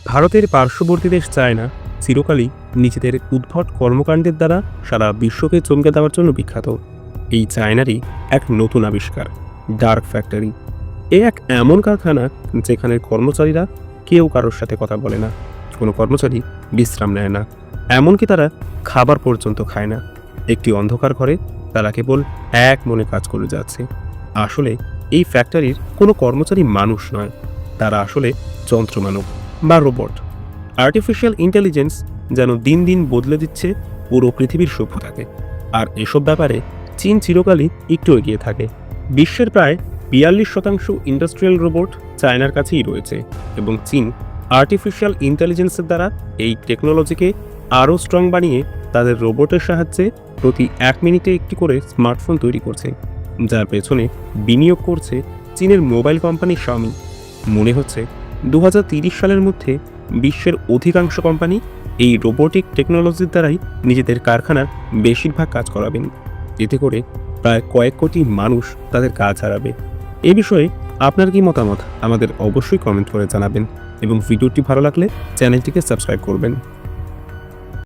ভারতের পার্শ্ববর্তী দেশ চায়না চিরকালই নিজেদের উদ্ভট কর্মকাণ্ডের দ্বারা সারা বিশ্বকে চমকে দেওয়ার জন্য বিখ্যাত। এই চায়নারই এক নতুন আবিষ্কার ডার্ক ফ্যাক্টরি। এক এমন কারখানা যেখানে কর্মচারীরা কেউ কারোর সাথে কথা বলে না, কোনো কর্মচারী বিশ্রাম নেয় না, এমনকি তারা খাবার পর্যন্ত খায় না। একটি অন্ধকার ঘরে তারা কেবল এক মনে কাজ করে যাচ্ছে। আসলে এই ফ্যাক্টরির কোনো কর্মচারী মানুষ নয়, তারা আসলে যন্ত্রমানব বা রোবট। আর্টিফিশিয়াল ইন্টেলিজেন্স যেন দিন দিন বদলে দিচ্ছে পুরো পৃথিবীর সভ্যতাকে। আর এসব ব্যাপারে চীন চিরকালই একটু এগিয়ে থাকে। বিশ্বের প্রায় 42% ইন্ডাস্ট্রিয়াল রোবট চায়নার কাছেই রয়েছে, এবং চীন আর্টিফিশিয়াল ইন্টেলিজেন্সের দ্বারা এই টেকনোলজিকে আরও স্ট্রং বানিয়ে তাদের রোবটের সাহায্যে প্রতি 1 মিনিটে একটি করে স্মার্টফোন তৈরি করছে, যার পেছনে বিনিয়োগ করছে চীনের মোবাইল কোম্পানি শাওমি। মনে হচ্ছে 2030 সালের মধ্যে বিশ্বের অধিকাংশ কোম্পানি এই রোবোটিক টেকনোলজির দ্বারাই নিজেদের কারখানার বেশিরভাগ কাজ করাবেন। এতে করে প্রায় কয়েক কোটি মানুষ তাদের কাজ হারাবে। এ বিষয়ে আপনার কি মতামত আমাদের অবশ্যই কমেন্ট করে জানাবেন, এবং ভিডিওটি ভালো লাগলে চ্যানেলটিকে সাবস্ক্রাইব করবেন।